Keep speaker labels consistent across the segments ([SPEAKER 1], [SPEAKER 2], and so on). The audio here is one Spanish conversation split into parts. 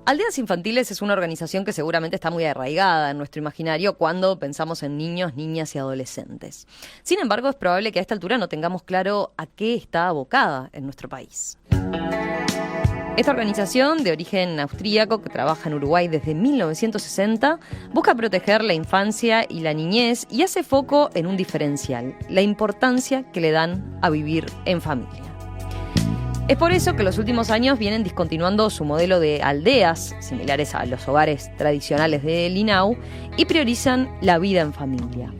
[SPEAKER 1] Aldeas Infantiles es una organización que seguramente está muy arraigada en nuestro imaginario cuando pensamos en niños, niñas y adolescentes. Sin embargo, es probable que a esta altura no tengamos claro a qué está abocada en nuestro país. Esta organización, de origen austríaco, que trabaja en Uruguay desde 1960, busca proteger la infancia y la niñez y hace foco en un diferencial: la importancia que le dan a vivir en familia. Es por eso que en los últimos años vienen discontinuando su modelo de aldeas, similares a los hogares tradicionales del INAU, y priorizan la vida en familia.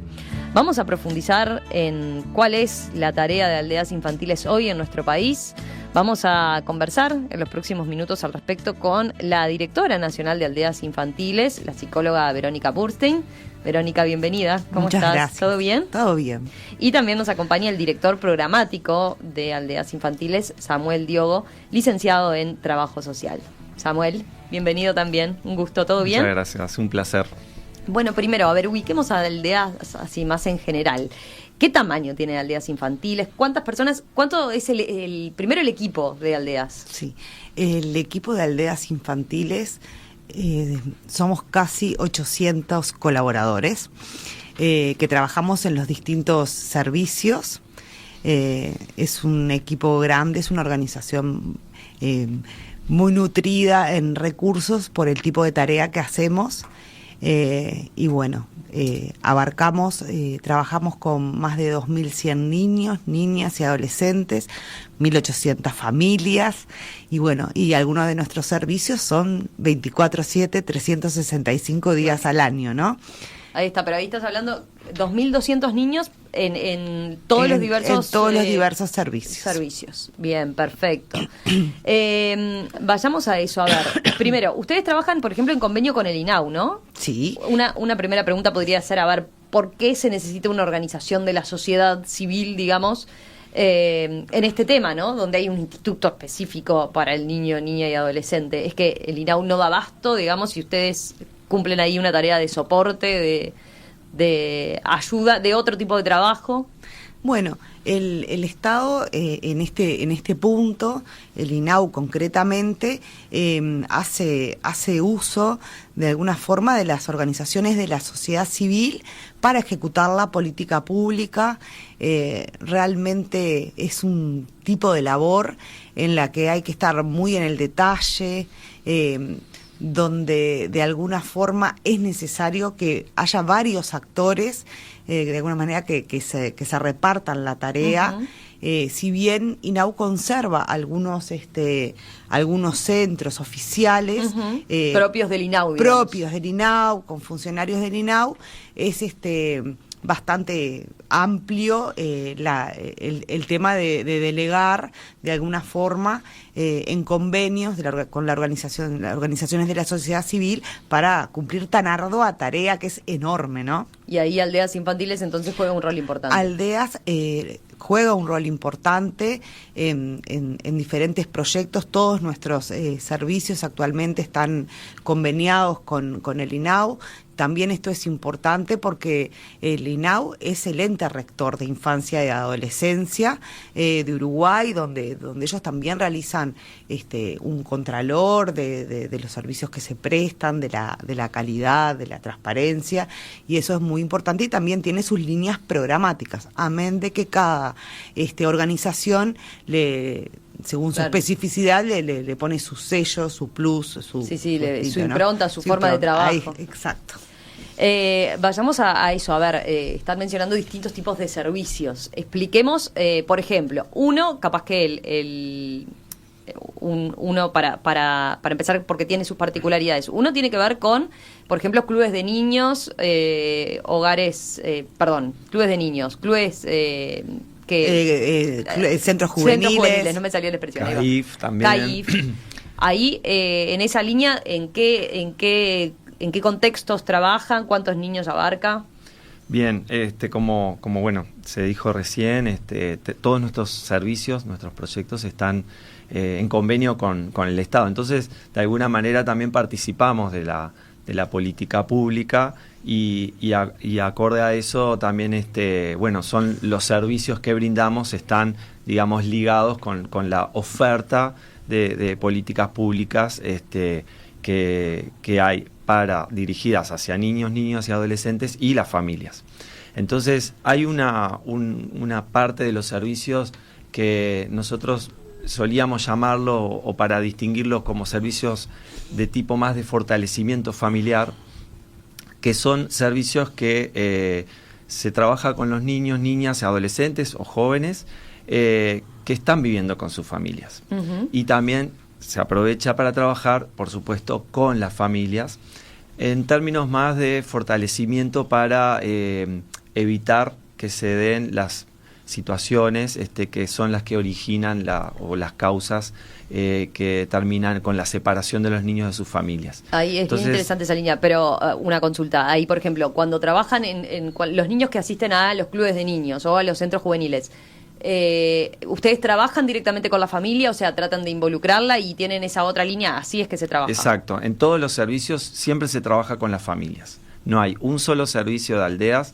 [SPEAKER 1] Vamos a profundizar en cuál es la tarea de Aldeas Infantiles hoy en nuestro país. Vamos a conversar en los próximos minutos al respecto con la directora nacional de Aldeas Infantiles, la psicóloga Verónica Burstein. Verónica, bienvenida. ¿Cómo
[SPEAKER 2] Muchas
[SPEAKER 1] estás?
[SPEAKER 2] Gracias.
[SPEAKER 1] ¿Todo bien?
[SPEAKER 2] Todo bien.
[SPEAKER 1] Y también nos acompaña el director programático de Aldeas Infantiles, Samuel Diogo, licenciado en Trabajo Social. Samuel, bienvenido también. Un gusto. ¿Todo bien?
[SPEAKER 3] Muchas gracias. Un placer.
[SPEAKER 1] Bueno, primero, a ver, ubiquemos a Aldeas así más en general. ¿Qué tamaño tienen Aldeas Infantiles? ¿Cuántas personas? ¿Cuánto es primero el equipo de Aldeas?
[SPEAKER 2] Sí, el equipo de Aldeas Infantiles somos casi 800 colaboradores que trabajamos en los distintos servicios. Es un equipo grande, es una organización muy nutrida en recursos por el tipo de tarea que hacemos. Y bueno, trabajamos con más de 2.100 niños, niñas y adolescentes, 1.800 familias, y bueno, y algunos de nuestros servicios son 24/7, 365 días al año, ¿no?
[SPEAKER 1] Ahí está, pero ahí estás hablando 2.200 niños en todos los diversos...
[SPEAKER 2] En todos los diversos servicios.
[SPEAKER 1] Bien, perfecto. Vayamos a eso. A ver, primero, ustedes trabajan, por ejemplo, en convenio con el INAU, ¿no?
[SPEAKER 2] Sí.
[SPEAKER 1] Una primera pregunta podría ser, a ver, ¿por qué se necesita una organización de la sociedad civil, digamos, en este tema, ¿no? Donde hay un instituto específico para el niño, niña y adolescente? ¿Es que el INAU no da abasto, digamos, y ustedes cumplen ahí una tarea de soporte, de ayuda, de otro tipo de trabajo?
[SPEAKER 2] Bueno, el Estado en este punto, el INAU concretamente, hace uso de alguna forma de las organizaciones de la sociedad civil para ejecutar la política pública. Realmente es un tipo de labor en la que hay que estar muy en el detalle, donde de alguna forma es necesario que haya varios actores, de alguna manera que se repartan la tarea. Uh-huh. Si bien INAU conserva algunos centros oficiales,
[SPEAKER 1] uh-huh, propios del INAU,
[SPEAKER 2] propios del INAU, con funcionarios del INAU, es bastante amplio el tema de delegar de alguna forma en convenios con las organizaciones de la sociedad civil para cumplir tan ardua tarea que es enorme, ¿no?
[SPEAKER 1] Y ahí Aldeas Infantiles entonces juega un rol importante.
[SPEAKER 2] Aldeas juega un rol importante en diferentes proyectos. Todos nuestros servicios actualmente están conveniados con el INAU. También esto es importante porque el INAU es el ente rector de infancia y adolescencia de Uruguay, donde ellos también realizan un contralor de los servicios que se prestan, de la calidad, de la transparencia, y eso es muy importante, y también tiene sus líneas programáticas, amén de que cada organización según su especificidad le pone su sello, su plus, su
[SPEAKER 1] impronta, su forma de trabajo.
[SPEAKER 2] Ahí, exacto.
[SPEAKER 1] Vayamos a eso. A ver, están mencionando distintos tipos de servicios. Expliquemos, por ejemplo, uno, capaz que uno para empezar, porque tiene sus particularidades. Uno tiene que ver con, por ejemplo, clubes de niños, clubes de niños, clubes...
[SPEAKER 2] centros juveniles,
[SPEAKER 1] no me salió la expresión.
[SPEAKER 3] CAIF también.
[SPEAKER 1] CAIF. Ahí, en esa línea, ¿en qué contextos trabajan? ¿Cuántos niños abarca?
[SPEAKER 3] Bien, como bueno, se dijo recién, todos nuestros servicios, nuestros proyectos están en convenio con el Estado. Entonces, de alguna manera también participamos de la política pública y acorde a eso también son los servicios que brindamos están, digamos, ligados con la oferta de políticas públicas que que hay dirigidas hacia niños, niñas y adolescentes y las familias. Entonces hay una parte de los servicios que nosotros solíamos llamarlo, o para distinguirlos, como servicios de tipo más de fortalecimiento familiar, que son servicios que se trabaja con los niños, niñas, adolescentes o jóvenes que están viviendo con sus familias. Uh-huh. Y también se aprovecha para trabajar, por supuesto, con las familias, en términos más de fortalecimiento para evitar que se den las situaciones que son las que originan las causas que terminan con la separación de los niños de sus familias.
[SPEAKER 1] Ahí es bien interesante esa línea, pero una consulta. Ahí, por ejemplo, cuando trabajan los niños que asisten a los clubes de niños o a los centros juveniles, ¿ustedes trabajan directamente con la familia? O sea, tratan de involucrarla y tienen esa otra línea, así es que se trabaja.
[SPEAKER 3] Exacto, en todos los servicios siempre se trabaja con las familias. No hay un solo servicio de aldeas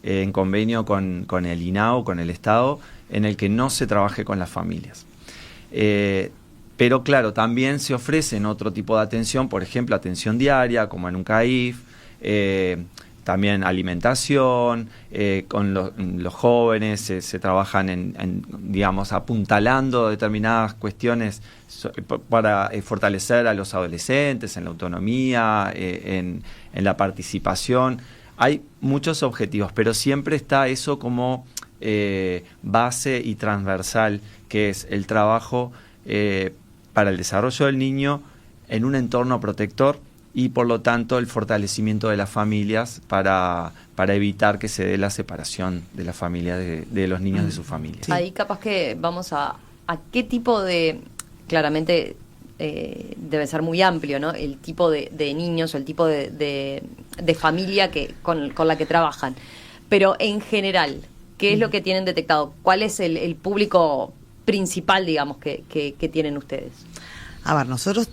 [SPEAKER 3] en convenio con el INAO, con el Estado, en el que no se trabaje con las familias. Pero claro, también se ofrecen otro tipo de atención, por ejemplo, atención diaria, como en un CAIF, también alimentación, con los jóvenes se trabajan digamos, apuntalando determinadas cuestiones para fortalecer a los adolescentes en la autonomía, en la participación. Hay muchos objetivos, pero siempre está eso como base y transversal, que es el trabajo para el desarrollo del niño en un entorno protector y, por lo tanto, el fortalecimiento de las familias para evitar que se dé la separación de la familia, de los niños de su familia.
[SPEAKER 1] Sí. Ahí capaz que vamos a qué tipo de... Claramente debe ser muy amplio, ¿no? El tipo de niños o el tipo de familia con la que trabajan. Pero en general, ¿qué es lo que tienen detectado? ¿Cuál es el público principal, digamos, que tienen ustedes?
[SPEAKER 2] A ver, nosotros,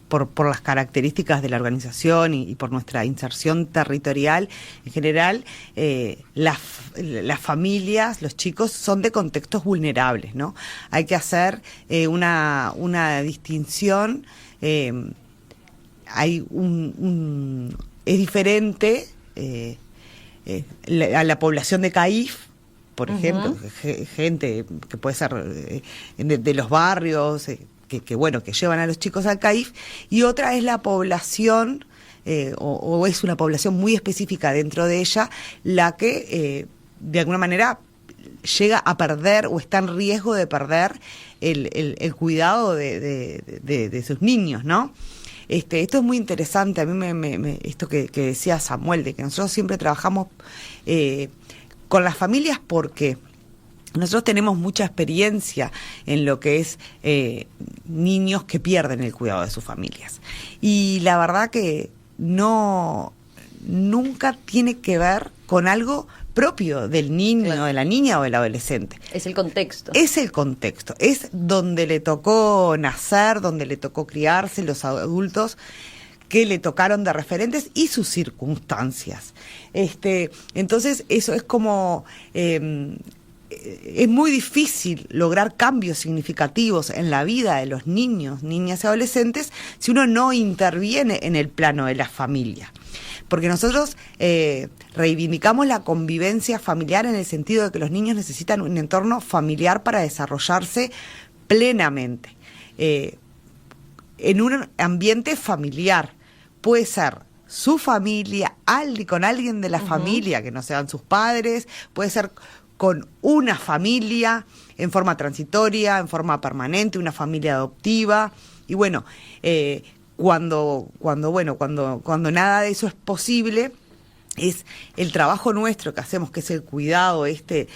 [SPEAKER 2] por las características de la organización y por nuestra inserción territorial, en general, las familias, los chicos, son de contextos vulnerables, ¿no? Hay que hacer una distinción. Hay es diferente a la población de CAIF, por ejemplo, gente que puede ser de los barrios, que llevan a los chicos al CAIF, y otra es la población, o es una población muy específica dentro de ella, la que de alguna manera llega a perder o está en riesgo de perder el cuidado de sus niños, ¿no? Esto es muy interesante. A mí esto que decía Samuel, de que nosotros siempre trabajamos con las familias, porque nosotros tenemos mucha experiencia en lo que es niños que pierden el cuidado de sus familias. Y la verdad que nunca tiene que ver con algo propio del niño, claro, de la niña o del adolescente.
[SPEAKER 1] Es el contexto.
[SPEAKER 2] Es el contexto. Es donde le tocó nacer, donde le tocó criarse, los adultos que le tocaron de referentes y sus circunstancias. Entonces, eso es como... es muy difícil lograr cambios significativos en la vida de los niños, niñas y adolescentes si uno no interviene en el plano de la familia. Porque nosotros reivindicamos la convivencia familiar en el sentido de que los niños necesitan un entorno familiar para desarrollarse plenamente. En un ambiente familiar puede ser su familia, con alguien de la familia que no sean sus padres, puede ser con una familia en forma transitoria, en forma permanente, una familia adoptiva. Y bueno, cuando nada de eso es posible, es el trabajo nuestro que hacemos, que es el cuidado de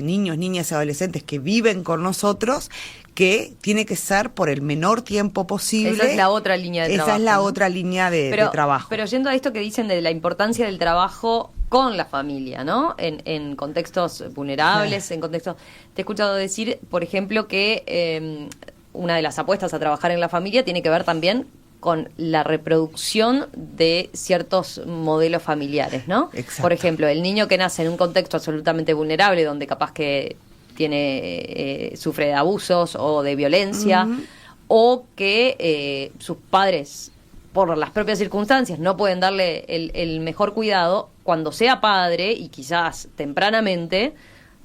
[SPEAKER 2] niños, niñas y adolescentes que viven con nosotros, que tiene que ser por el menor tiempo posible.
[SPEAKER 1] Esa es la otra línea de trabajo.
[SPEAKER 2] Esa es la otra línea de trabajo.
[SPEAKER 1] Pero yendo a esto que dicen de la importancia del trabajo con la familia, ¿no? En contextos vulnerables, en contextos... Te he escuchado decir, por ejemplo, que una de las apuestas a trabajar en la familia tiene que ver también con la reproducción de ciertos modelos familiares, ¿no?
[SPEAKER 2] Exacto.
[SPEAKER 1] Por ejemplo, el niño que nace en un contexto absolutamente vulnerable, donde capaz que sufre de abusos o de violencia, o que sus padres, por las propias circunstancias, no pueden darle el mejor cuidado, cuando sea padre, y quizás tempranamente,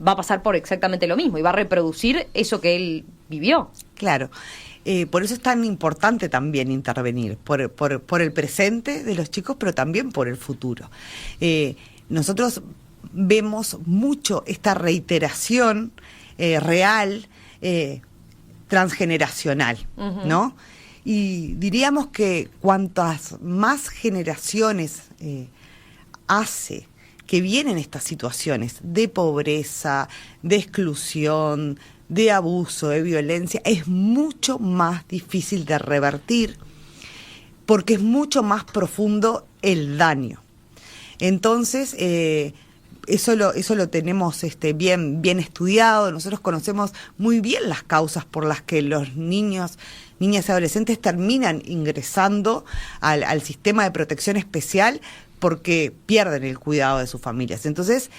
[SPEAKER 1] va a pasar por exactamente lo mismo y va a reproducir eso que él vivió.
[SPEAKER 2] Claro. Por eso es tan importante también intervenir, por el presente de los chicos, pero también por el futuro. Nosotros vemos mucho esta reiteración real, transgeneracional, ¿no? Y diríamos que cuantas más generaciones hace que vienen estas situaciones de pobreza, de exclusión, de abuso, de violencia, es mucho más difícil de revertir porque es mucho más profundo el daño. Entonces, eso lo tenemos bien estudiado. Nosotros conocemos muy bien las causas por las que los niños, niñas y adolescentes terminan ingresando al sistema de protección especial porque pierden el cuidado de sus familias. Entonces,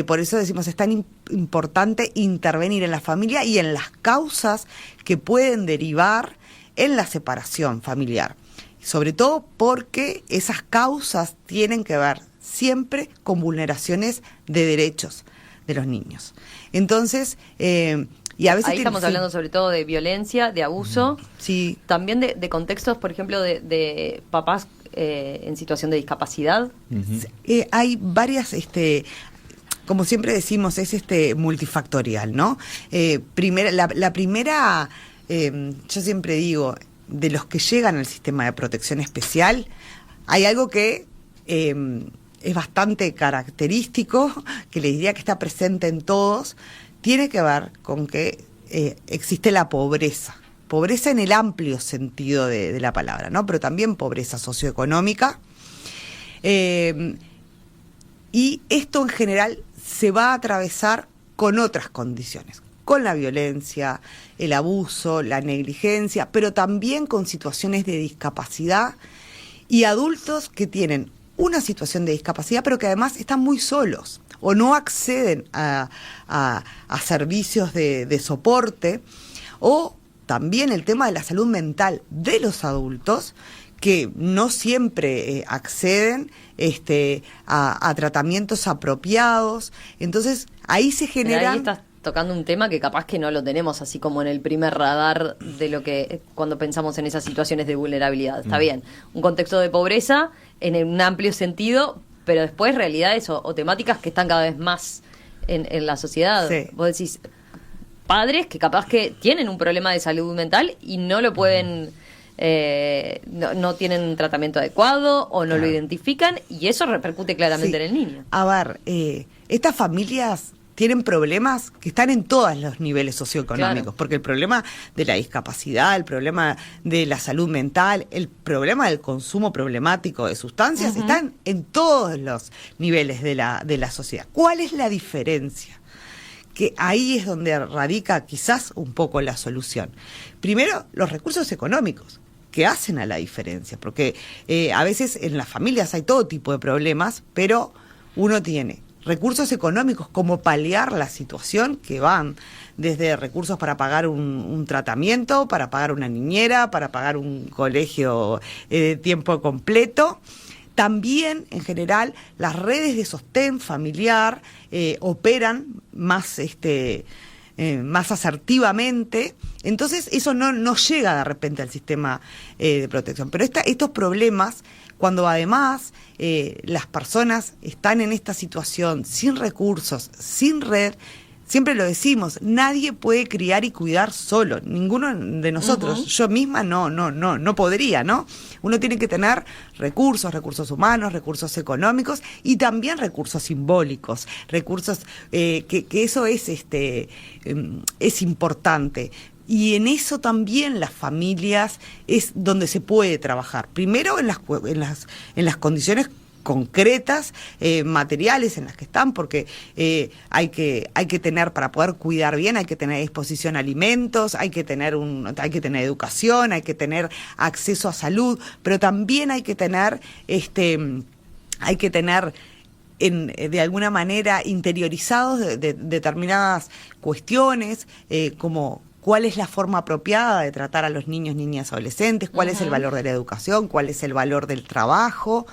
[SPEAKER 2] por eso decimos, es tan importante intervenir en la familia y en las causas que pueden derivar en la separación familiar. Sobre todo porque esas causas tienen que ver siempre con vulneraciones de derechos de los niños. Entonces, y a veces
[SPEAKER 1] ahí estamos hablando sobre todo de violencia, de abuso,
[SPEAKER 2] sí,
[SPEAKER 1] también de contextos, por ejemplo, de papás en situación de discapacidad.
[SPEAKER 2] Hay varias, como siempre decimos, es multifactorial, ¿no? La primera, yo siempre digo, de los que llegan al sistema de protección especial, hay algo que es bastante característico, que le diría que está presente en todos, tiene que ver con que existe la pobreza. Pobreza en el amplio sentido de la palabra, ¿no? Pero también pobreza socioeconómica. Y esto en general se va a atravesar con otras condiciones, con la violencia, el abuso, la negligencia, pero también con situaciones de discapacidad y adultos que tienen una situación de discapacidad, pero que además están muy solos o no acceden a servicios de soporte, o también el tema de la salud mental de los adultos, que no siempre acceden a tratamientos apropiados. Entonces, ahí se genera...
[SPEAKER 1] Ahí estás tocando un tema que capaz que no lo tenemos así como en el primer radar de lo que cuando pensamos en esas situaciones de vulnerabilidad. Está bien, un contexto de pobreza en un amplio sentido, pero después realidades o temáticas que están cada vez más en la sociedad.
[SPEAKER 2] Sí.
[SPEAKER 1] Vos decís, padres que capaz que tienen un problema de salud mental y no lo pueden... no tienen un tratamiento adecuado o no lo identifican, y eso repercute claramente en el niño.
[SPEAKER 2] A ver, estas familias tienen problemas que están en todos los niveles socioeconómicos, claro, porque el problema de la discapacidad, el problema de la salud mental, el problema del consumo problemático de sustancias, están en todos los niveles de la sociedad. ¿Cuál es la diferencia? Que ahí es donde radica quizás un poco la solución. Primero, los recursos económicos, que hacen a la diferencia, porque a veces en las familias hay todo tipo de problemas, pero uno tiene recursos económicos como paliar la situación, que van desde recursos para pagar un tratamiento, para pagar una niñera, para pagar un colegio de tiempo completo. También, en general, las redes de sostén familiar operan más más asertivamente. Entonces eso no llega de repente al sistema de protección. Pero estos problemas, cuando además las personas están en esta situación sin recursos, sin red, siempre lo decimos, nadie puede criar y cuidar solo, ninguno de nosotros. Yo misma no podría, ¿no? Uno tiene que tener recursos humanos, recursos económicos y también recursos simbólicos, recursos que eso es importante. Y en eso también las familias es donde se puede trabajar. Primero en las condiciones concretas, materiales en las que están, porque hay que tener, para poder cuidar bien, hay que tener a disposición alimentos, hay que tener educación, hay que tener acceso a salud, pero también hay que tener de alguna manera interiorizados de determinadas cuestiones, como cuál es la forma apropiada de tratar a los niños, niñas, adolescentes, cuál es el valor de la educación, cuál es el valor del trabajo.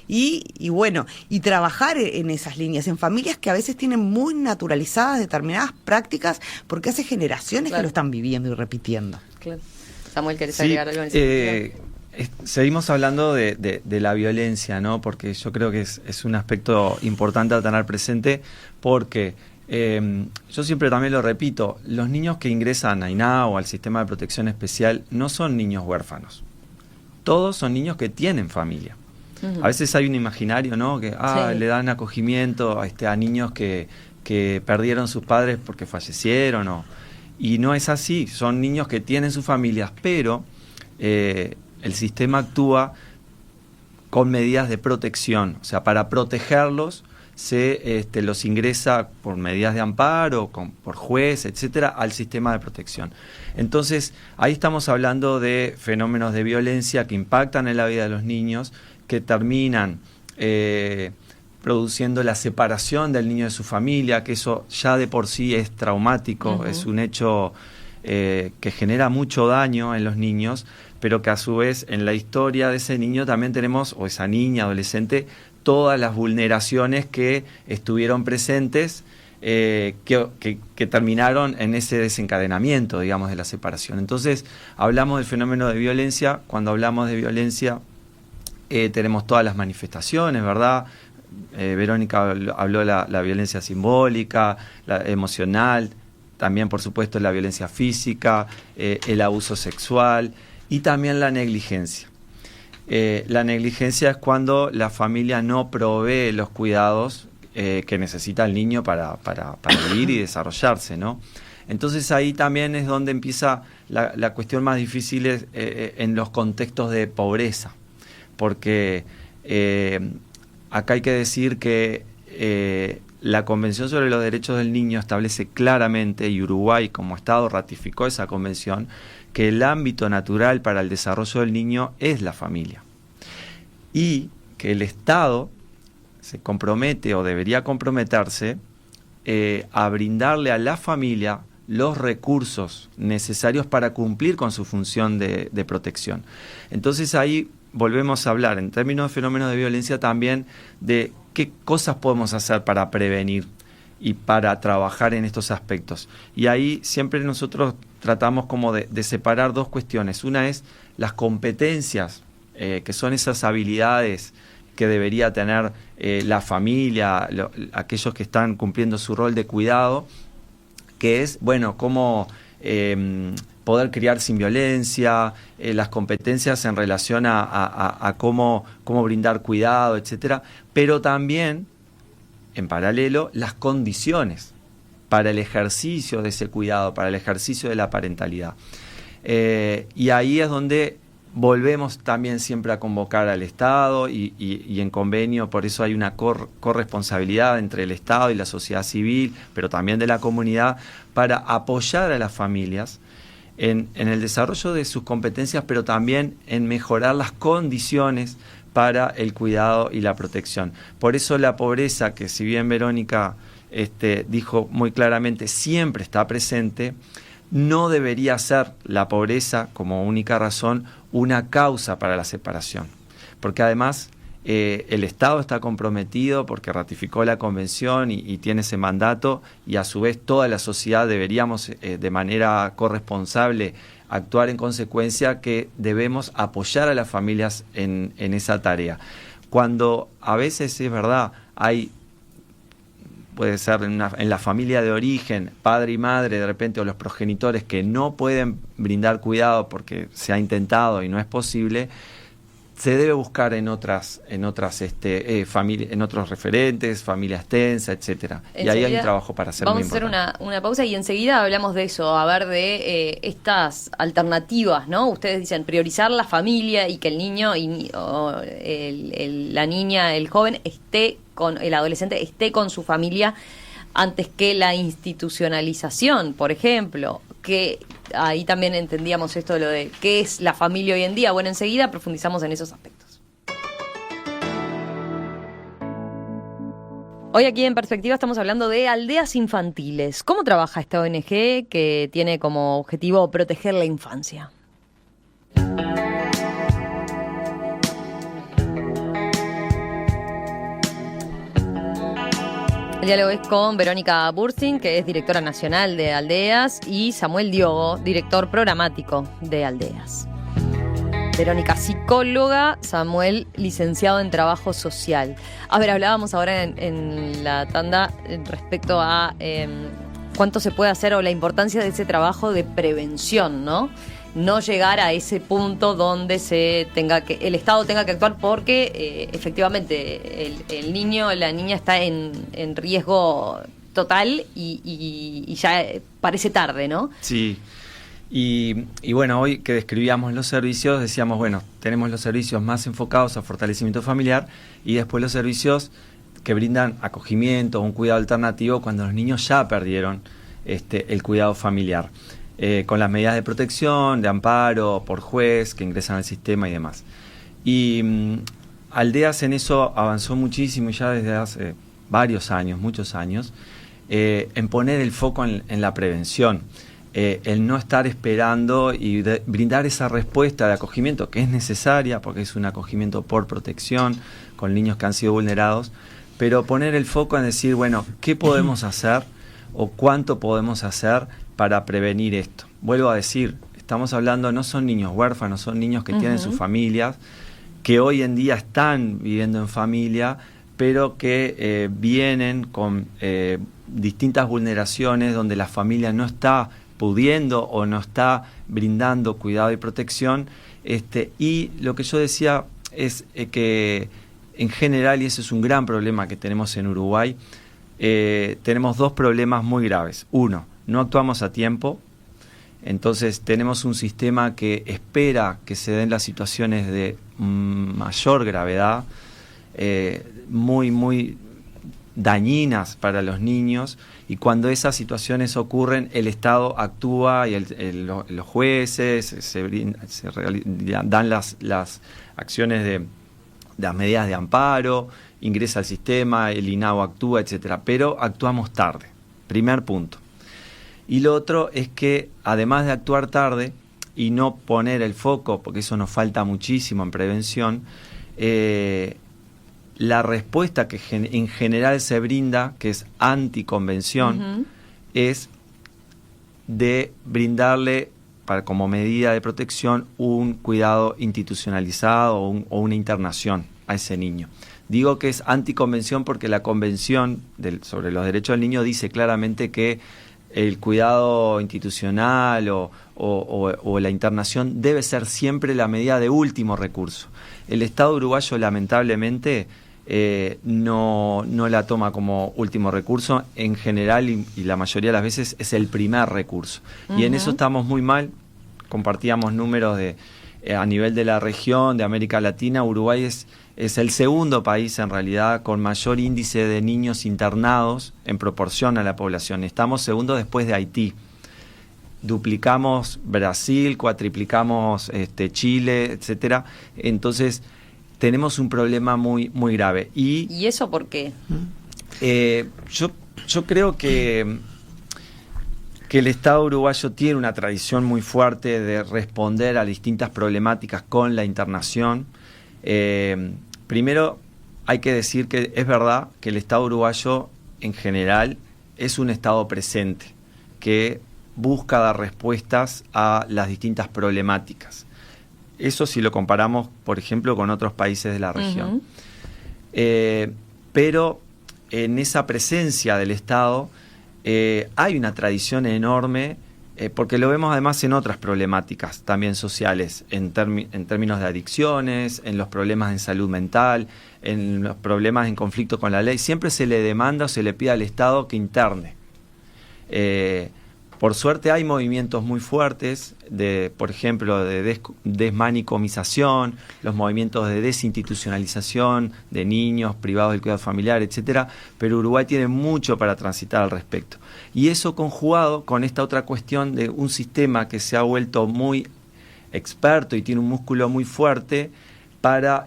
[SPEAKER 2] Y bueno, y trabajar en esas líneas, en familias que a veces tienen muy naturalizadas determinadas prácticas, porque hace generaciones que lo están viviendo y repitiendo.
[SPEAKER 1] Claro. Samuel, ¿querés agregar algo en
[SPEAKER 3] ese seguimos hablando de la violencia, ¿no? Porque yo creo que es un aspecto importante a tener presente, porque yo siempre también lo repito, los niños que ingresan a INAO o al sistema de protección especial no son niños huérfanos. Todos son niños que tienen familia. A veces hay un imaginario, ¿no? Que le dan acogimiento a niños que perdieron sus padres porque fallecieron, y no es así. Son niños que tienen sus familias, pero el sistema actúa con medidas de protección. O sea, para protegerlos los ingresa por medidas de amparo, por juez, etcétera, al sistema de protección. Entonces, ahí estamos hablando de fenómenos de violencia que impactan en la vida de los niños, que terminan produciendo la separación del niño de su familia, que eso ya de por sí es traumático, es un hecho que genera mucho daño en los niños, pero que a su vez en la historia de ese niño también tenemos, o esa niña, adolescente, todas las vulneraciones que estuvieron presentes, que terminaron en ese desencadenamiento, digamos, de la separación. Entonces, hablamos del fenómeno de violencia. Cuando hablamos de violencia, tenemos todas las manifestaciones, ¿verdad? Verónica habló de la violencia simbólica, la emocional, también, por supuesto, la violencia física, el abuso sexual y también la negligencia. La negligencia es cuando la familia no provee los cuidados que necesita el niño para vivir y desarrollarse, ¿no? Entonces ahí también es donde empieza la cuestión más difícil en los contextos de pobreza, porque acá hay que decir que la Convención sobre los Derechos del Niño establece claramente, y Uruguay como Estado ratificó esa convención, que el ámbito natural para el desarrollo del niño es la familia, y que el Estado se compromete o debería comprometerse a brindarle a la familia los recursos necesarios para cumplir con su función de protección. Entonces ahí volvemos a hablar, en términos de fenómenos de violencia, también de qué cosas podemos hacer para prevenir y para trabajar en estos aspectos. Y ahí siempre nosotros tratamos como de separar dos cuestiones. Una es las competencias, que son esas habilidades que debería tener la familia, aquellos que están cumpliendo su rol de cuidado, que es, bueno, cómo poder criar sin violencia, las competencias en relación a cómo brindar cuidado, etcétera, pero también, en paralelo, las condiciones para el ejercicio de ese cuidado, para el ejercicio de la parentalidad. Y ahí es donde volvemos también siempre a convocar al Estado y en convenio, por eso hay una corresponsabilidad entre el Estado y la sociedad civil, pero también de la comunidad, para apoyar a las familias en el desarrollo de sus competencias, pero también en mejorar las condiciones para el cuidado y la protección. Por eso la pobreza, que si bien Verónica dijo muy claramente, siempre está presente, no debería ser la pobreza como única razón una causa para la separación, porque además el Estado está comprometido porque ratificó la convención y tiene ese mandato, y a su vez toda la sociedad deberíamos de manera corresponsable actuar en consecuencia, que debemos apoyar a las familias en esa tarea. Cuando a veces es verdad, puede ser en la familia de origen, padre y madre de repente, o los progenitores que no pueden brindar cuidado porque se ha intentado y no es posible, se debe buscar en otras familias, en otros referentes, familia extensa, etcétera. Y ahí hay un trabajo para hacer muy importante.
[SPEAKER 1] Vamos a hacer una pausa y enseguida hablamos de eso, a ver de estas alternativas, ¿no? Ustedes dicen priorizar la familia y que el niño la niña, el joven el adolescente esté con su familia antes que la institucionalización, por ejemplo, que ahí también entendíamos esto de lo de qué es la familia hoy en día. Bueno, enseguida profundizamos en esos aspectos. Hoy aquí en Perspectiva estamos hablando de aldeas infantiles. ¿Cómo trabaja esta ONG que tiene como objetivo proteger la infancia? El diálogo es con Verónica Bursting, que es directora nacional de Aldeas, y Samuel Diogo, director programático de Aldeas. Verónica, psicóloga, Samuel, licenciado en trabajo social. A ver, hablábamos ahora en la tanda respecto a cuánto se puede hacer o la importancia de ese trabajo de prevención, ¿no? No llegar a ese punto donde el Estado tenga que actuar porque efectivamente el niño o la niña está en riesgo total y ya parece tarde, ¿no?
[SPEAKER 3] Sí. Y bueno, hoy que describíamos los servicios, decíamos, bueno, tenemos los servicios más enfocados a fortalecimiento familiar y después los servicios que brindan acogimiento o un cuidado alternativo cuando los niños ya perdieron el cuidado familiar, con las medidas de protección, de amparo, por juez, que ingresan al sistema y demás. Y Aldeas en eso avanzó muchísimo ya desde hace varios años, muchos años, en poner el foco en la prevención. El no estar esperando y brindar esa respuesta de acogimiento que es necesaria porque es un acogimiento por protección con niños que han sido vulnerados, pero poner el foco en decir, bueno, ¿qué podemos hacer o cuánto podemos hacer para prevenir esto? Vuelvo a decir, estamos hablando, no son niños huérfanos, son niños que tienen sus familias, que hoy en día están viviendo en familia, pero que vienen con distintas vulneraciones donde la familia no está pudiendo o no está brindando cuidado y protección, y lo que yo decía es que en general, y ese es un gran problema que tenemos en Uruguay, tenemos dos problemas muy graves. Uno, no actuamos a tiempo, entonces tenemos un sistema que espera que se den las situaciones de mayor gravedad, muy dañinas para los niños, y cuando esas situaciones ocurren el Estado actúa y los jueces dan las acciones de las medidas de amparo, ingresa al sistema, el INAO actúa, etcétera, pero actuamos tarde, primer punto. Y lo otro es que además de actuar tarde y no poner el foco, porque eso nos falta muchísimo en prevención, la respuesta que en general se brinda, que es anticonvención, es de brindarle, como medida de protección, un cuidado institucionalizado o una internación a ese niño. Digo que es anticonvención porque la Convención sobre los Derechos del Niño dice claramente que el cuidado institucional o la internación debe ser siempre la medida de último recurso. El Estado uruguayo, lamentablemente, no la toma como último recurso. En general y la mayoría de las veces es el primer recurso. Y en eso estamos muy mal. Compartíamos números a nivel de la región, de América Latina. Uruguay es el segundo país en realidad con mayor índice de niños internados en proporción a la población. Estamos segundo después de Haití. Duplicamos Brasil, cuatriplicamos Chile, etcétera. Entonces tenemos un problema muy grave.
[SPEAKER 1] ¿Y eso por qué?
[SPEAKER 3] Yo creo que el Estado uruguayo tiene una tradición muy fuerte de responder a distintas problemáticas con la internación. Primero, hay que decir que es verdad que el Estado uruguayo en general es un Estado presente, que busca dar respuestas a las distintas problemáticas. Eso si lo comparamos, por ejemplo, con otros países de la región. Pero en esa presencia del Estado hay una tradición enorme, porque lo vemos además en otras problemáticas también sociales, en términos de adicciones, en los problemas en salud mental, en los problemas en conflicto con la ley. Siempre se le demanda o se le pide al Estado que interne. Por suerte hay movimientos muy fuertes, por ejemplo, de desmanicomización, los movimientos de desinstitucionalización de niños privados del cuidado familiar, etcétera, pero Uruguay tiene mucho para transitar al respecto. Y eso conjugado con esta otra cuestión de un sistema que se ha vuelto muy experto y tiene un músculo muy fuerte para,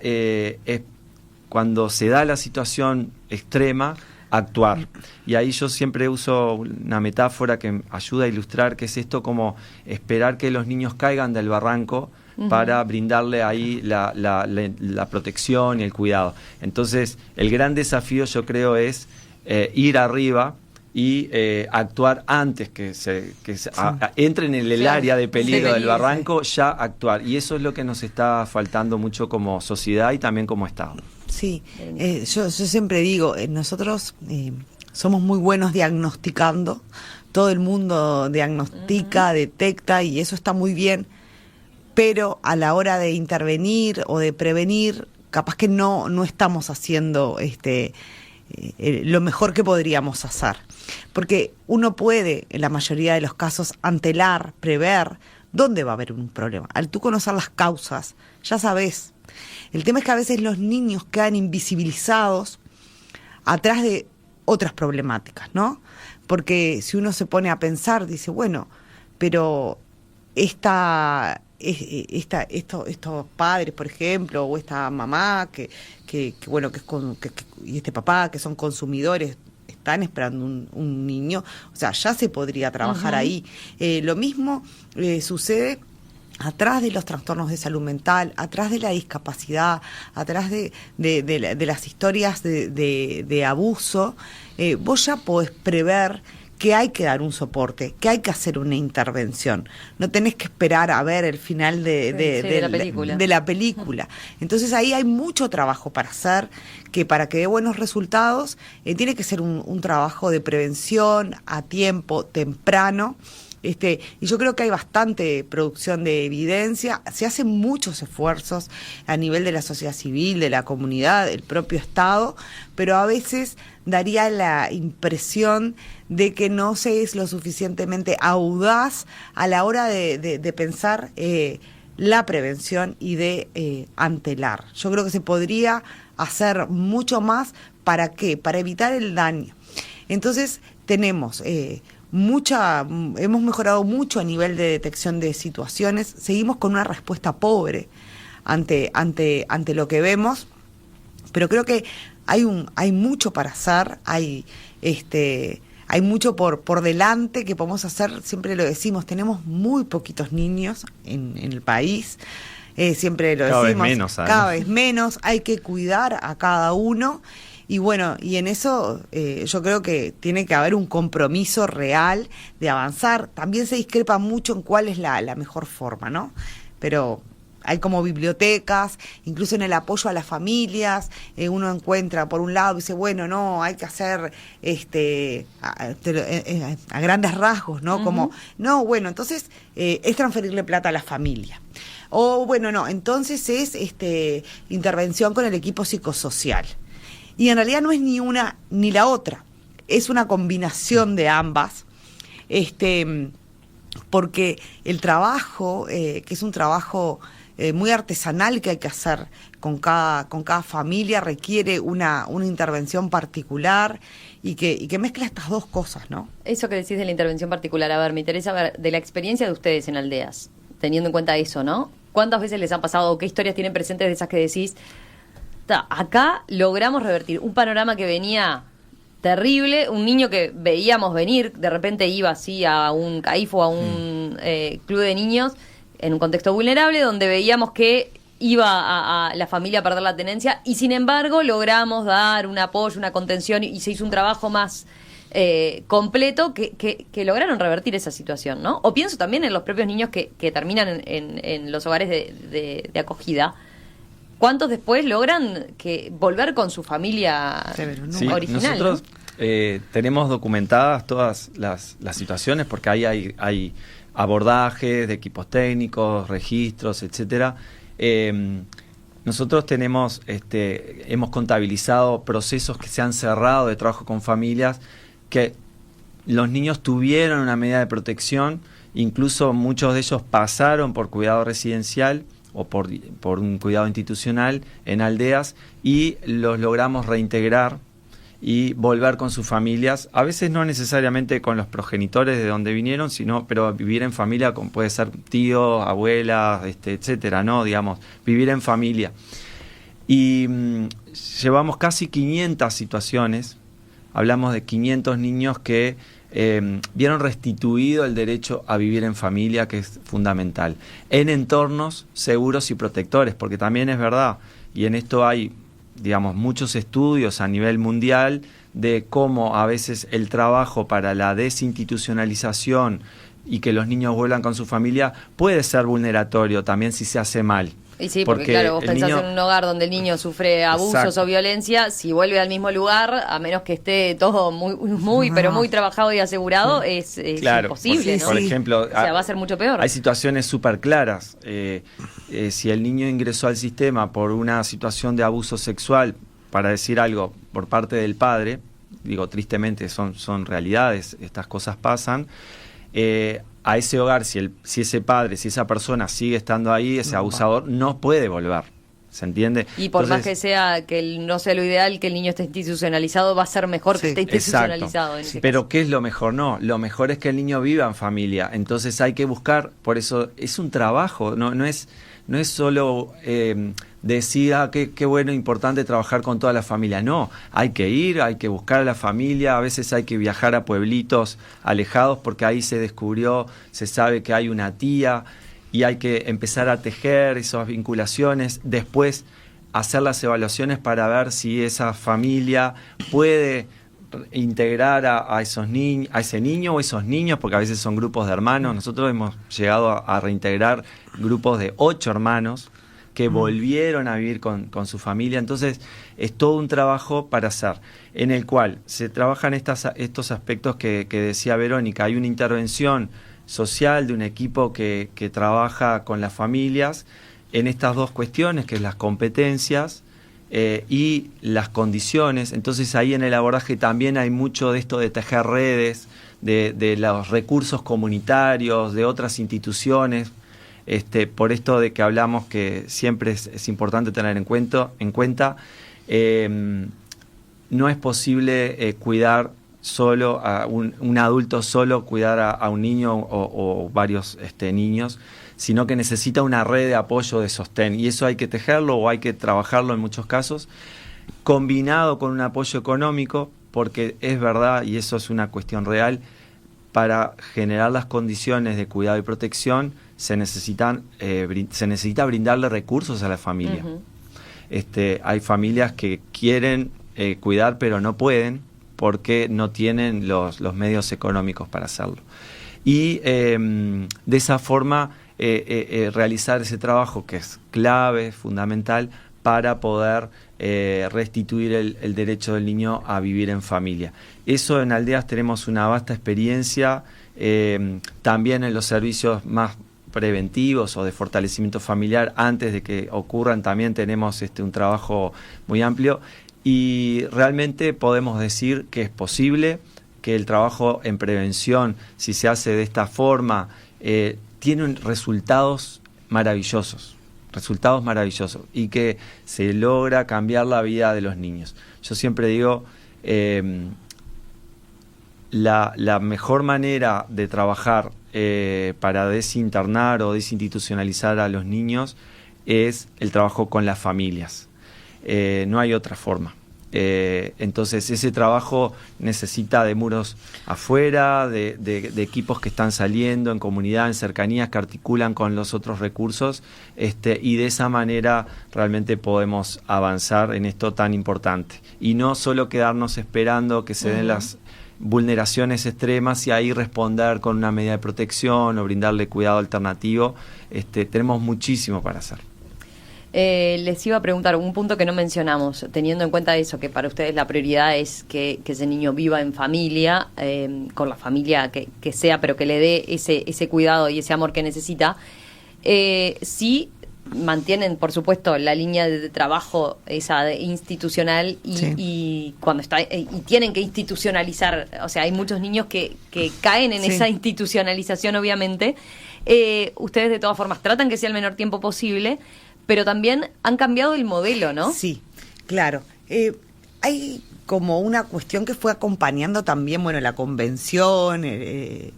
[SPEAKER 3] cuando se da la situación extrema, actuar. Y ahí yo siempre uso una metáfora que ayuda a ilustrar, que es esto como esperar que los niños caigan del barranco para brindarle ahí la protección y el cuidado. Entonces, el gran desafío, yo creo, es ir arriba y actuar antes que entren en el área de peligro del barranco, ya actuar. Y eso es lo que nos está faltando mucho como sociedad y también como Estado.
[SPEAKER 2] Sí, yo siempre digo, nosotros somos muy buenos diagnosticando, todo el mundo diagnostica, detecta, y eso está muy bien, pero a la hora de intervenir o de prevenir, capaz que no estamos haciendo lo mejor que podríamos hacer. Porque uno puede, en la mayoría de los casos, antelar, prever dónde va a haber un problema. Al tú conocer las causas, ya sabes. El tema es que a veces los niños quedan invisibilizados atrás de otras problemáticas, ¿no? Porque si uno se pone a pensar, dice, bueno, pero estos padres, por ejemplo, o esta mamá y este papá que son consumidores, están esperando un niño, o sea, ya se podría trabajar ahí. Lo mismo sucede atrás de los trastornos de salud mental, atrás de la discapacidad, atrás de las historias de abuso. Vos ya podés prever que hay que dar un soporte, que hay que hacer una intervención. No tenés que esperar a ver el final de la película. Entonces ahí hay mucho trabajo para hacer, que para que dé buenos resultados tiene que ser un trabajo de prevención a tiempo, temprano. Y yo creo que hay bastante producción de evidencia, se hacen muchos esfuerzos a nivel de la sociedad civil, de la comunidad, del propio Estado, pero a veces daría la impresión de que no se es lo suficientemente audaz a la hora de pensar la prevención y de antelar. Yo creo que se podría hacer mucho más. ¿Para qué? Para evitar el daño. Entonces tenemos hemos mejorado mucho a nivel de detección de situaciones, seguimos con una respuesta pobre ante lo que vemos, pero creo que hay mucho para hacer, hay mucho por delante que podemos hacer. Siempre lo decimos, tenemos muy poquitos niños en el país, siempre lo decimos, cada vez menos, hay que cuidar a cada uno. Y bueno, y en eso yo creo que tiene que haber un compromiso real de avanzar. También se discrepa mucho en cuál es la mejor forma, ¿no? Pero hay como bibliotecas, incluso en el apoyo a las familias, uno encuentra por un lado, dice, bueno, no, hay que hacer a grandes rasgos, ¿no? Como, no, bueno, entonces es transferirle plata a la familia. O bueno, no, entonces es intervención con el equipo psicosocial. Y en realidad no es ni una ni la otra, es una combinación de ambas, porque el trabajo, que es un trabajo muy artesanal que hay que hacer con cada familia, requiere una intervención particular y que mezcla estas dos cosas, ¿no?
[SPEAKER 1] Eso que decís de la intervención particular, a ver, me interesa ver de la experiencia de ustedes en aldeas, teniendo en cuenta eso, ¿no? ¿Cuántas veces les han pasado o qué historias tienen presentes de esas que decís? Acá logramos revertir un panorama que venía terrible, un niño que veíamos venir, de repente iba así a un CAIF o a un club de niños en un contexto vulnerable donde veíamos que iba a la familia a perder la tenencia y sin embargo logramos dar un apoyo, una contención y se hizo un trabajo más completo que lograron revertir esa situación, ¿no? O pienso también en los propios niños que terminan en los hogares de acogida. ¿Cuántos después logran volver con su familia original?
[SPEAKER 3] Nosotros tenemos documentadas todas las situaciones porque ahí hay abordajes de equipos técnicos, registros, etcétera. Nosotros hemos contabilizado procesos que se han cerrado de trabajo con familias que los niños tuvieron una medida de protección, incluso muchos de ellos pasaron por cuidado residencial o por un cuidado institucional en aldeas y los logramos reintegrar y volver con sus familias, a veces no necesariamente con los progenitores de donde vinieron, pero vivir en familia, como puede ser tío, abuela, etcétera, ¿no? Digamos, vivir en familia. Y llevamos casi 500 situaciones hablamos de 500 niños que vieron restituido el derecho a vivir en familia, que es fundamental, en entornos seguros y protectores, porque también es verdad, y en esto hay, digamos, muchos estudios a nivel mundial de cómo a veces el trabajo para la desinstitucionalización y que los niños vuelvan con su familia puede ser vulneratorio también si se hace mal.
[SPEAKER 1] Y sí, porque claro, vos pensás en un hogar donde el niño sufre abusos
[SPEAKER 3] Exacto.
[SPEAKER 1] o violencia, si vuelve al mismo lugar, a menos que esté todo pero muy trabajado y asegurado, es
[SPEAKER 3] claro,
[SPEAKER 1] imposible, ¿no?
[SPEAKER 3] Por ejemplo,
[SPEAKER 1] O sea, va a ser mucho peor.
[SPEAKER 3] Hay situaciones súper claras. Si el niño ingresó al sistema por una situación de abuso sexual, para decir algo, por parte del padre, digo, tristemente son realidades, estas cosas pasan, a ese hogar, si ese padre, si esa persona sigue estando ahí, ese abusador no puede volver, ¿se entiende?
[SPEAKER 1] Y por más que sea, no sea lo ideal, que el niño esté institucionalizado, va a ser mejor que esté institucionalizado. En ese
[SPEAKER 3] Pero
[SPEAKER 1] caso.
[SPEAKER 3] ¿qué es lo mejor? No, lo mejor es que el niño viva en familia, entonces hay que buscar, por eso es un trabajo, no es solo decir, qué bueno, importante trabajar con toda la familia. No, hay que ir, hay que buscar a la familia, a veces hay que viajar a pueblitos alejados porque ahí se sabe que hay una tía y hay que empezar a tejer esas vinculaciones, después hacer las evaluaciones para ver si esa familia puede integrar a ese niño o esos niños, porque a veces son grupos de hermanos. Nosotros hemos llegado a reintegrar grupos de 8 hermanos que volvieron a vivir con su familia. Entonces es todo un trabajo para hacer, en el cual se trabajan estos aspectos que decía Verónica. Hay una intervención social de un equipo que trabaja con las familias en estas dos cuestiones, que es las competencias y las condiciones. Entonces ahí en el abordaje también hay mucho de esto de tejer redes, de los recursos comunitarios, de otras instituciones, por esto de que hablamos que siempre es importante tener en cuenta, no es posible cuidar solo a un adulto solo, cuidar a un niño o varios niños, sino que necesita una red de apoyo, de sostén, y eso hay que tejerlo o hay que trabajarlo en muchos casos, combinado con un apoyo económico, porque es verdad, y eso es una cuestión real, para generar las condiciones de cuidado y protección se necesita brindarle recursos a la familia.
[SPEAKER 1] Uh-huh.
[SPEAKER 3] Hay familias que quieren cuidar pero no pueden porque no tienen los medios económicos para hacerlo. Y de esa forma realizar ese trabajo que es clave, fundamental, para poder restituir el derecho del niño a vivir en familia. Eso en Aldeas tenemos una vasta experiencia, también en los servicios más preventivos o de fortalecimiento familiar, antes de que ocurran, también tenemos un trabajo muy amplio, y realmente podemos decir que es posible, que el trabajo en prevención, si se hace de esta forma, tiene resultados maravillosos, y que se logra cambiar la vida de los niños. Yo siempre digo, la mejor manera de trabajar para desinternar o desinstitucionalizar a los niños es el trabajo con las familias. No hay otra forma. Entonces ese trabajo necesita de muros afuera, de equipos que están saliendo en comunidad, en cercanías, que articulan con los otros recursos, y de esa manera realmente podemos avanzar en esto tan importante y no solo quedarnos esperando que se den las vulneraciones extremas y ahí responder con una medida de protección o brindarle cuidado alternativo. Tenemos muchísimo para hacer.
[SPEAKER 1] Les iba a preguntar un punto que no mencionamos, teniendo en cuenta eso, que para ustedes la prioridad es que ese niño viva en familia, con la familia que sea, pero que le dé ese cuidado y ese amor que necesita. Sí mantienen, por supuesto, la línea de trabajo esa institucional y cuando y tienen que institucionalizar, o sea, hay muchos niños que caen en esa institucionalización, obviamente. Ustedes de todas formas tratan que sea el menor tiempo posible, pero también han cambiado el modelo, ¿no?
[SPEAKER 2] Sí, claro. Hay como una cuestión que fue acompañando también, bueno, la convención, el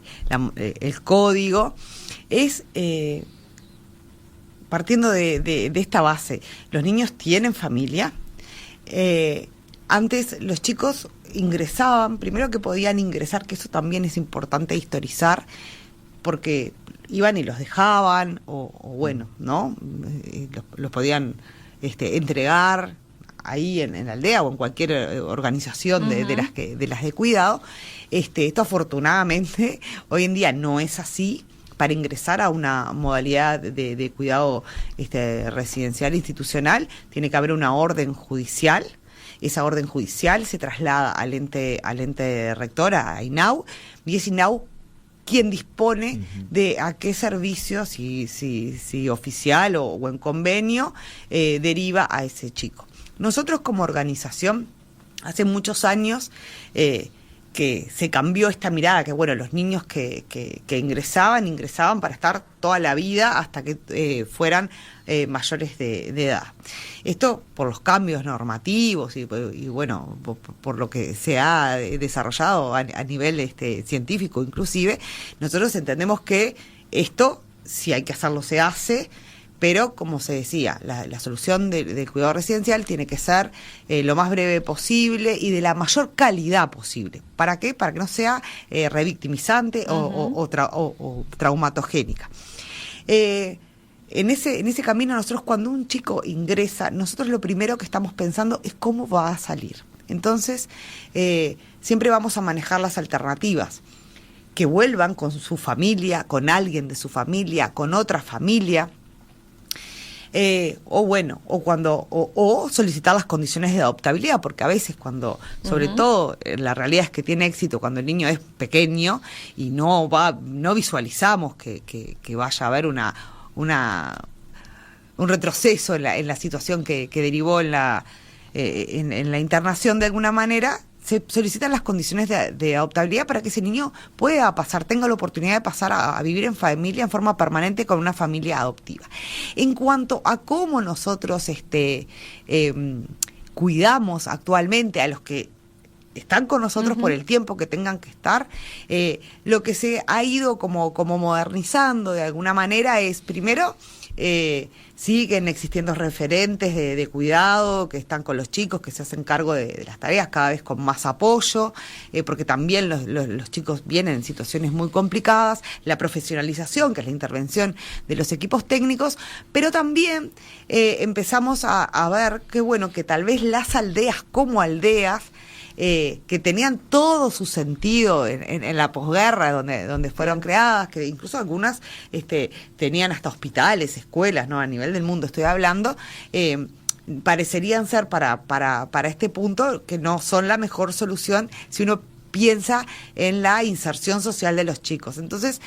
[SPEAKER 2] código, es partiendo de esta base. Los niños tienen familia. Antes los chicos ingresaban, primero que podían ingresar, que eso también es importante historizar, porque iban y los dejaban, o bueno, ¿no? Los podían entregar ahí en la aldea o en cualquier organización de las de cuidado. Esto afortunadamente hoy en día no es así. Para ingresar a una modalidad de cuidado residencial institucional tiene que haber una orden judicial. Esa orden judicial se traslada al ente rector, a INAU, y es INAU quien dispone de a qué servicio, si oficial o en convenio, deriva a ese chico. Nosotros como organización, hace muchos años que se cambió esta mirada, que bueno, los niños que ingresaban para estar toda la vida hasta que fueran mayores de edad. Esto por los cambios normativos y bueno, por lo que se ha desarrollado a nivel científico inclusive, nosotros entendemos que esto, si hay que hacerlo, se hace. Pero, como se decía, la solución del cuidado residencial tiene que ser lo más breve posible y de la mayor calidad posible. ¿Para qué? Para que no sea revictimizante o traumatogénica. En ese camino, nosotros cuando un chico ingresa, nosotros lo primero que estamos pensando es cómo va a salir. Entonces, siempre vamos a manejar las alternativas. Que vuelvan con su familia, con alguien de su familia, con otra familia. O solicitar las condiciones de adoptabilidad, porque a veces sobre todo la realidad es que tiene éxito cuando el niño es pequeño y no visualizamos que vaya a haber un retroceso en la situación que derivó en la internación de alguna manera. Se solicitan las condiciones de adoptabilidad para que ese niño tenga la oportunidad de pasar a vivir en familia, en forma permanente, con una familia adoptiva. En cuanto a cómo nosotros cuidamos actualmente a los que están con nosotros por el tiempo que tengan que estar, lo que se ha ido como modernizando de alguna manera es, primero, siguen existiendo referentes de cuidado que están con los chicos, que se hacen cargo de las tareas cada vez con más apoyo, porque también los chicos vienen en situaciones muy complicadas, la profesionalización, que es la intervención de los equipos técnicos, pero también empezamos a ver que tal vez las aldeas como aldeas, que tenían todo su sentido en la posguerra donde fueron creadas, que incluso algunas tenían hasta hospitales, escuelas, ¿no? A nivel del mundo estoy hablando, parecerían ser para este punto que no son la mejor solución si uno piensa en la inserción social de los chicos. Entonces,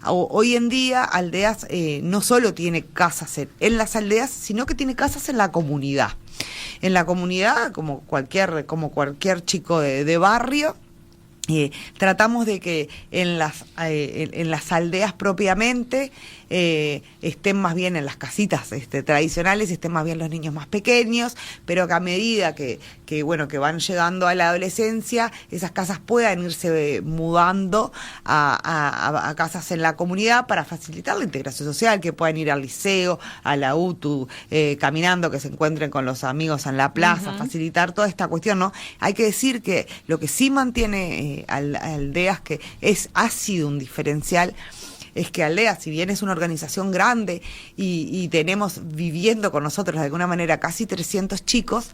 [SPEAKER 2] hoy en día Aldeas no solo tiene casas en las aldeas, sino que tiene casas en la comunidad. En la comunidad, como cualquier chico de barrio, tratamos de que en las aldeas propiamente estén más bien en las casitas tradicionales, estén más bien los niños más pequeños, pero que a medida que van llegando a la adolescencia, esas casas puedan irse mudando a casas en la comunidad para facilitar la integración social, que puedan ir al liceo, a la UTU, caminando, que se encuentren con los amigos en la plaza, facilitar toda esta cuestión, ¿no? Hay que decir que lo que sí mantiene Aldeas, que ha sido un diferencial, es que Aldeas, si bien es una organización grande y tenemos viviendo con nosotros de alguna manera casi 300 chicos,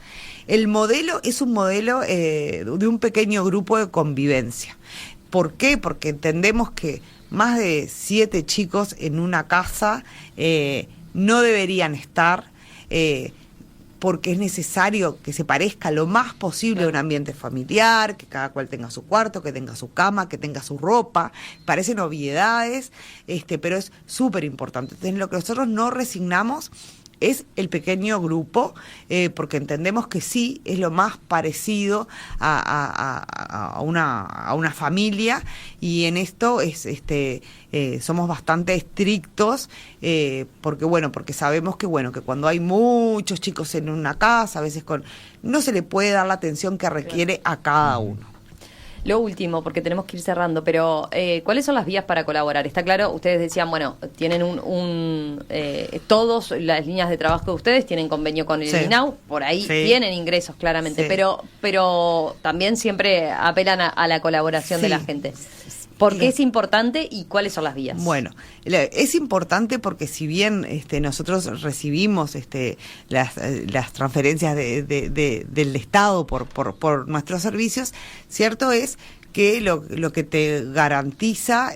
[SPEAKER 2] el modelo es un modelo de un pequeño grupo de convivencia. ¿Por qué? Porque entendemos que más de 7 chicos en una casa no deberían estar, porque es necesario que se parezca lo más posible a un ambiente familiar, que cada cual tenga su cuarto, que tenga su cama, que tenga su ropa. Parecen obviedades, pero es súper importante. Entonces, lo que nosotros no resignamos es el pequeño grupo, porque entendemos que sí es lo más parecido a una familia, y en esto somos bastante estrictos, porque sabemos que cuando hay muchos chicos en una casa, a veces no se le puede dar la atención que requiere a cada uno.
[SPEAKER 1] Lo último, porque tenemos que ir cerrando, pero ¿cuáles son las vías para colaborar? Está claro, ustedes decían, bueno, tienen todas las líneas de trabajo de ustedes tienen convenio con el INAU, por ahí tienen ingresos claramente, pero también siempre apelan a la colaboración de la gente. ¿Por qué es importante y cuáles son las vías?
[SPEAKER 2] Bueno, es importante porque si bien nosotros recibimos las transferencias del Estado por nuestros servicios, cierto es que lo que te garantiza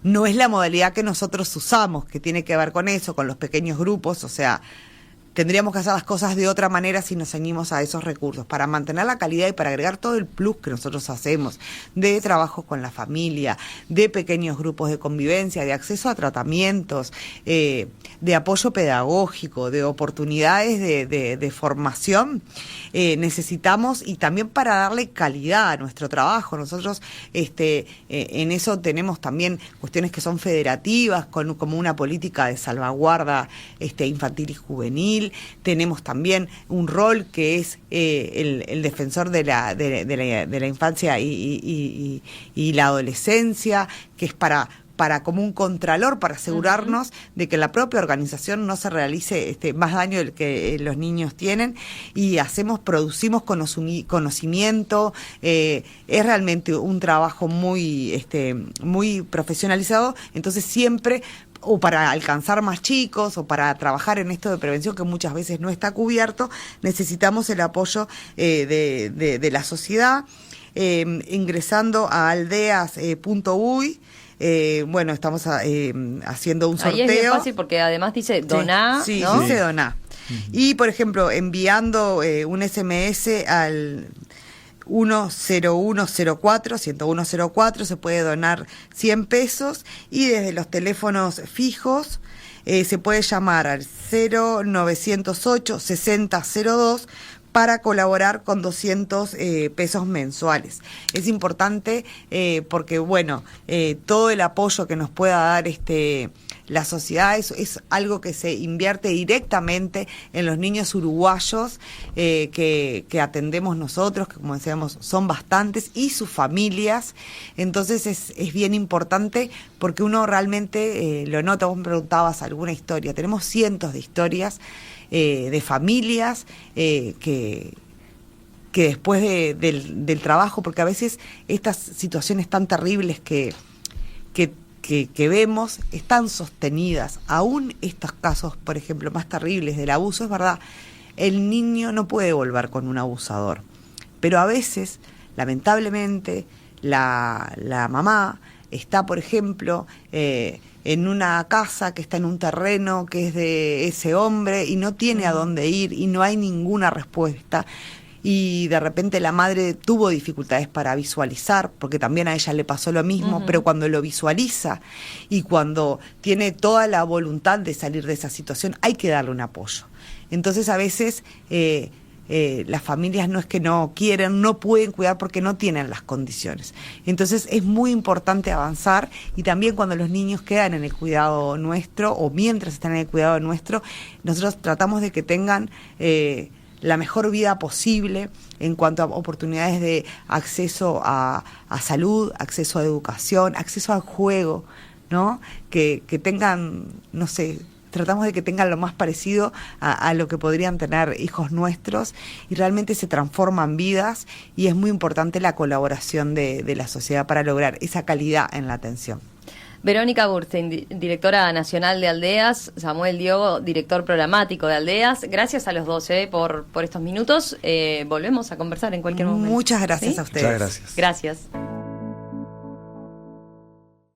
[SPEAKER 2] no es la modalidad que nosotros usamos, que tiene que ver con eso, con los pequeños grupos, o sea, tendríamos que hacer las cosas de otra manera si nos ceñimos a esos recursos, para mantener la calidad y para agregar todo el plus que nosotros hacemos de trabajo con la familia, de pequeños grupos de convivencia, de acceso a tratamientos, de apoyo pedagógico, de oportunidades de formación, necesitamos, y también para darle calidad a nuestro trabajo. Nosotros en eso tenemos también cuestiones que son federativas, como una política de salvaguarda infantil y juvenil. Tenemos también un rol que es el defensor de la infancia y la adolescencia, que es para como un contralor, para asegurarnos de que la propia organización no se realice más daño del que los niños tienen, y producimos conocimiento. Es realmente un trabajo muy profesionalizado, entonces siempre, o para alcanzar más chicos, o para trabajar en esto de prevención que muchas veces no está cubierto, necesitamos el apoyo de la sociedad, ingresando a aldeas.uy. Bueno, estamos haciendo un sorteo.
[SPEAKER 1] Ahí es bien fácil porque además dice doná,
[SPEAKER 2] sí,
[SPEAKER 1] ¿no?
[SPEAKER 2] Dice doná. Y, por ejemplo, enviando un SMS al 10104 se puede donar 100 pesos, y desde los teléfonos fijos se puede llamar al 0908 6002 para colaborar con 200 pesos mensuales. Es importante porque, bueno, todo el apoyo que nos pueda dar la sociedad es algo que se invierte directamente en los niños uruguayos que atendemos nosotros, que, como decíamos, son bastantes, y sus familias. Entonces es bien importante porque uno realmente lo nota. Vos me preguntabas alguna historia. Tenemos cientos de historias de familias que después del trabajo, porque a veces estas situaciones tan terribles que vemos están sostenidas. Aún estos casos, por ejemplo, más terribles del abuso, es verdad, el niño no puede volver con un abusador, pero a veces, lamentablemente, la mamá está, por ejemplo, en una casa que está en un terreno que es de ese hombre y no tiene a dónde ir y no hay ninguna respuesta. Y de repente la madre tuvo dificultades para visualizar, porque también a ella le pasó lo mismo, pero cuando lo visualiza y cuando tiene toda la voluntad de salir de esa situación, hay que darle un apoyo. Entonces a veces las familias no es que no quieren, no pueden cuidar porque no tienen las condiciones. Entonces es muy importante avanzar, y también cuando los niños quedan en el cuidado nuestro o mientras están en el cuidado nuestro, nosotros tratamos de que tengan la mejor vida posible en cuanto a oportunidades de acceso a salud, acceso a educación, acceso al juego, ¿no? Que tengan, no sé, tratamos de que tengan lo más parecido a lo que podrían tener hijos nuestros, y realmente se transforman vidas, y es muy importante la colaboración de la sociedad para lograr esa calidad en la atención.
[SPEAKER 1] Verónica Burstein, directora nacional de Aldeas, Samuel Diogo, director programático de Aldeas. Gracias a los dos por estos minutos. Volvemos a conversar en cualquier momento.
[SPEAKER 2] Muchas gracias, ¿sí? A ustedes.
[SPEAKER 3] Muchas gracias.
[SPEAKER 1] Gracias.